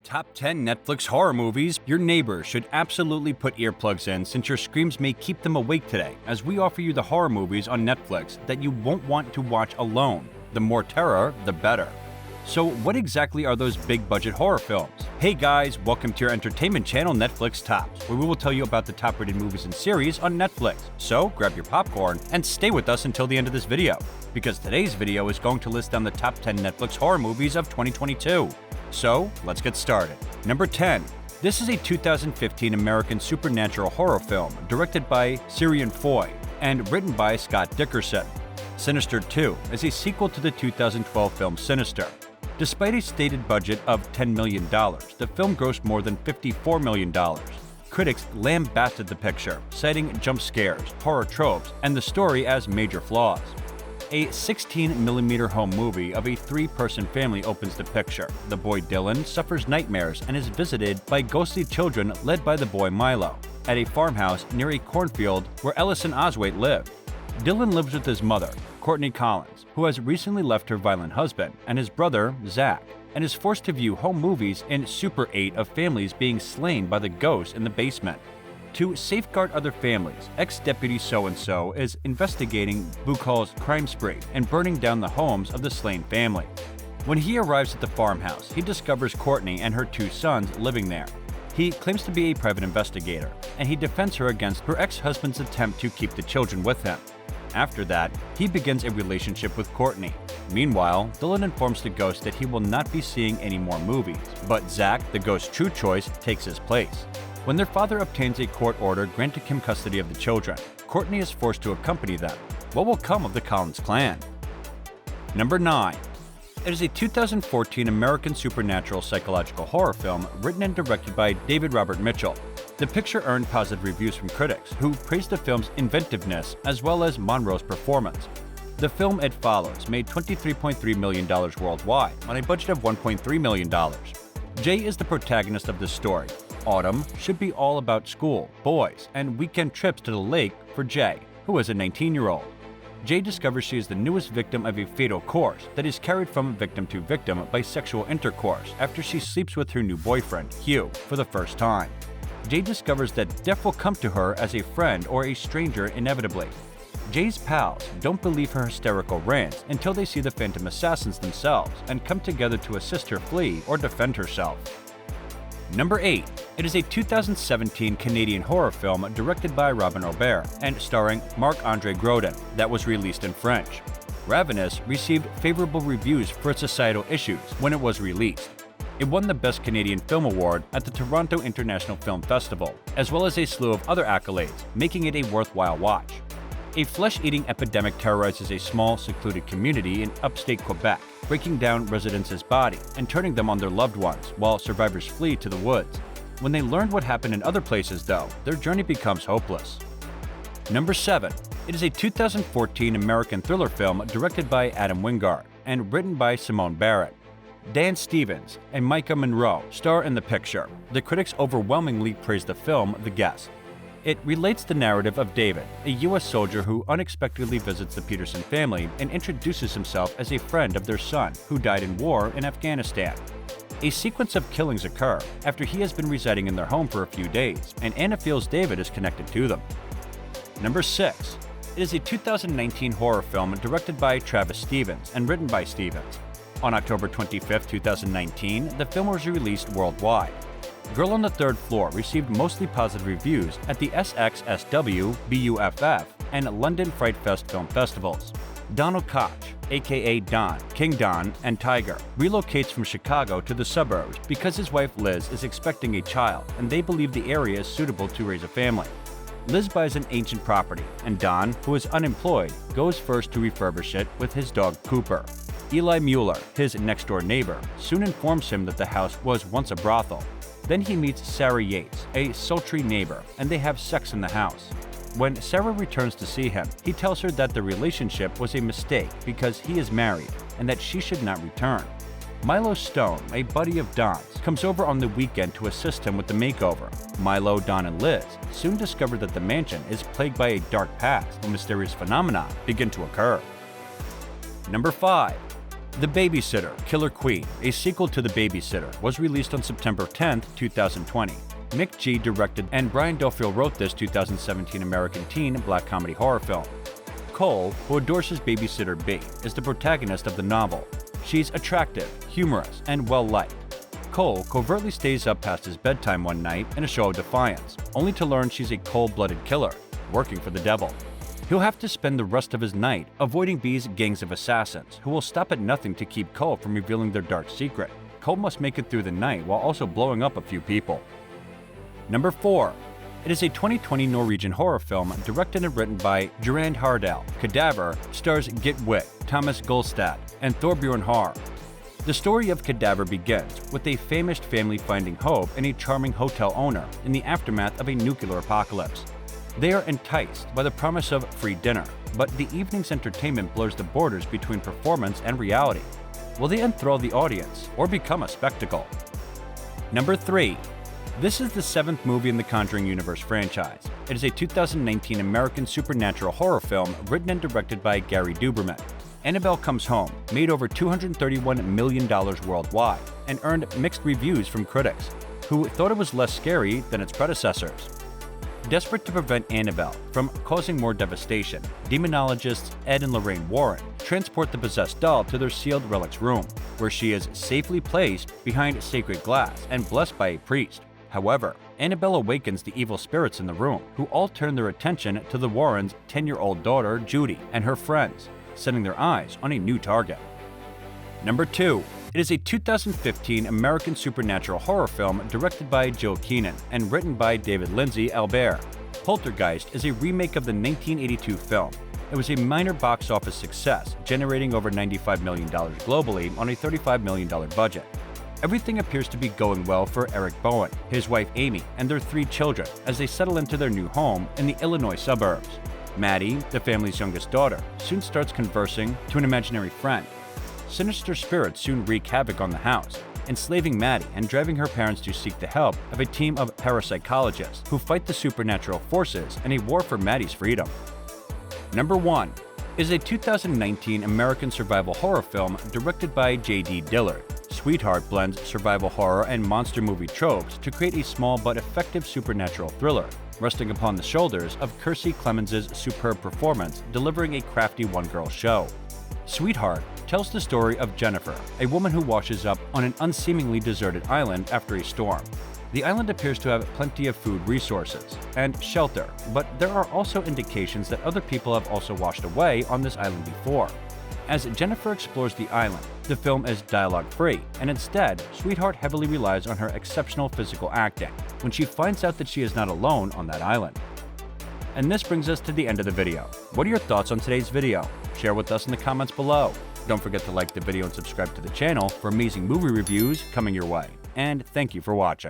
Top 10 Netflix horror movies your neighbors should absolutely put earplugs in, since your screams may keep them awake today, as we offer you the horror movies on Netflix that you won't want to watch alone. The more terror, the better. So what exactly are those big budget horror films? Hey guys, welcome to your entertainment channel Netflix Tops, where we will tell you about the top rated movies and series on Netflix. So grab your popcorn and stay with us until the end of this video, because today's video is going to list down the top 10 Netflix horror movies of 2022. So let's get started. Number 10. This is a 2015 American supernatural horror film directed by Ciarán Foy and written by Scott Derrickson. Sinister 2 is a sequel to the 2012 film Sinister. Despite a stated budget of $10 million, the film grossed more than $54 million. Critics lambasted the picture, citing jump scares, horror tropes, and the story as major flaws. A 16mm home movie of a three-person family opens the picture. The boy Dylan suffers nightmares and is visited by ghostly children led by the boy Milo at a farmhouse near a cornfield where Ellis and Oswald live. Dylan lives with his mother, Courtney Collins, who has recently left her violent husband, and his brother, Zach, and is forced to view home movies in Super 8 of families being slain by the ghost in the basement. To safeguard other families, ex-deputy so-and-so is investigating Buchal's crime spree and burning down the homes of the slain family. When he arrives at the farmhouse, he discovers Courtney and her two sons living there. He claims to be a private investigator, and he defends her against her ex-husband's attempt to keep the children with him. After that, he begins a relationship with Courtney. Meanwhile, Dylan informs the ghost that he will not be seeing any more movies, but Zach, the ghost's true choice, takes his place. When their father obtains a court order granting him custody of the children, Courtney is forced to accompany them. What will come of the Collins clan? Number 9. It is a 2014 American supernatural psychological horror film written and directed by David Robert Mitchell. The picture earned positive reviews from critics, who praised the film's inventiveness as well as Monroe's performance. The film It Follows made $23.3 million worldwide on a budget of $1.3 million. Jay is the protagonist of this story. Autumn should be all about school, boys, and weekend trips to the lake for Jay, who is a 19-year-old. Jay discovers she is the newest victim of a fatal course that is carried from victim to victim by sexual intercourse after she sleeps with her new boyfriend, Hugh, for the first time. Jay discovers that death will come to her as a friend or a stranger inevitably. Jay's pals don't believe her hysterical rants until they see the phantom assassins themselves and come together to assist her flee or defend herself. Number 8. It is a 2017 Canadian horror film directed by Robin Aubert and starring Marc-Andre Grodin that was released in French. Ravenous received favorable reviews for its societal issues when it was released. It won the Best Canadian Film Award at the Toronto International Film Festival, as well as a slew of other accolades, making it a worthwhile watch. A flesh-eating epidemic terrorizes a small, secluded community in upstate Quebec, breaking down residents' bodies and turning them on their loved ones, while survivors flee to the woods. When they learn what happened in other places, though, their journey becomes hopeless. Number 7. It is a 2014 American thriller film directed by Adam Wingard and written by Simone Barrett. Dan Stevens and Micah Monroe star in the picture. The critics overwhelmingly praise the film The Guest. It relates the narrative of David, a U.S. soldier who unexpectedly visits the Peterson family and introduces himself as a friend of their son, who died in war in Afghanistan. A sequence of killings occur after he has been residing in their home for a few days, and Anna feels David is connected to them. Number 6. It is a 2019 horror film directed by Travis Stevens and written by Stevens. On October 25, 2019, the film was released worldwide. Girl on the Third Floor received mostly positive reviews at the SXSW, BUFF, and London Fright Fest film festivals. Donald Koch, aka Don, King Don, and Tiger, relocates from Chicago to the suburbs because his wife Liz is expecting a child and they believe the area is suitable to raise a family. Liz buys an ancient property, and Don, who is unemployed, goes first to refurbish it with his dog Cooper. Eli Mueller, his next-door neighbor, soon informs him that the house was once a brothel. Then he meets Sarah Yates, a sultry neighbor, and they have sex in the house. When Sarah returns to see him, he tells her that the relationship was a mistake because he is married and that she should not return. Milo Stone, a buddy of Don's, comes over on the weekend to assist him with the makeover. Milo, Don, and Liz soon discover that the mansion is plagued by a dark past and mysterious phenomena begin to occur. Number 5. The Babysitter: Killer Queen, a sequel to The Babysitter, was released on September 10, 2020. Mick G. directed and Brian Duffield wrote this 2017 American teen black comedy horror film. Cole, who adores his babysitter B, is the protagonist of the novel. She's attractive, humorous, and well-liked. Cole covertly stays up past his bedtime one night in a show of defiance, only to learn she's a cold-blooded killer, working for the devil. He'll have to spend the rest of his night avoiding B's gangs of assassins, who will stop at nothing to keep Cole from revealing their dark secret. Cole must make it through the night while also blowing up a few people. Number 4. It is a 2020 Norwegian horror film directed and written by Gerard Hardal. Cadaver stars Git Witt, Thomas Golstad, and Thorbjorn Haar. The story of Cadaver begins with a famished family finding hope in a charming hotel owner in the aftermath of a nuclear apocalypse. They are enticed by the promise of free dinner, but the evening's entertainment blurs the borders between performance and reality. Will they enthrall the audience or become a spectacle? Number 3. This is the 7th movie in the Conjuring Universe franchise. It is a 2019 American supernatural horror film written and directed by Gary Duberman. Annabelle Comes Home made over $231 million worldwide and earned mixed reviews from critics, who thought it was less scary than its predecessors. Desperate to prevent Annabelle from causing more devastation, demonologists Ed and Lorraine Warren transport the possessed doll to their sealed relics room, where she is safely placed behind sacred glass and blessed by a priest. However, Annabelle awakens the evil spirits in the room, who all turn their attention to the Warrens' 10-year-old daughter, Judy, and her friends, setting their eyes on a new target. Number 2. It is a 2015 American supernatural horror film directed by Joe Keenan and written by David Lindsay Albert. Poltergeist is a remake of the 1982 film. It was a minor box office success, generating over $95 million globally on a $35 million budget. Everything appears to be going well for Eric Bowen, his wife Amy, and their 3 children as they settle into their new home in the Illinois suburbs. Maddie, the family's youngest daughter, soon starts conversing to an imaginary friend. Sinister spirits soon wreak havoc on the house, enslaving Maddie and driving her parents to seek the help of a team of parapsychologists who fight the supernatural forces in a war for Maddie's freedom. Number 1 is a 2019 American survival horror film directed by J.D. Dillard. Sweetheart blends survival horror and monster movie tropes to create a small but effective supernatural thriller, resting upon the shoulders of Kiersey Clemens' superb performance delivering a crafty one-girl show. Sweetheart tells the story of Jennifer, a woman who washes up on an unseemingly deserted island after a storm. The island appears to have plenty of food resources and shelter, but there are also indications that other people have also washed away on this island before. As Jennifer explores the island, the film is dialogue-free, and instead, Sweetheart heavily relies on her exceptional physical acting when she finds out that she is not alone on that island. And this brings us to the end of the video. What are your thoughts on today's video? Share with us in the comments below. Don't forget to like the video and subscribe to the channel for amazing movie reviews coming your way. And thank you for watching.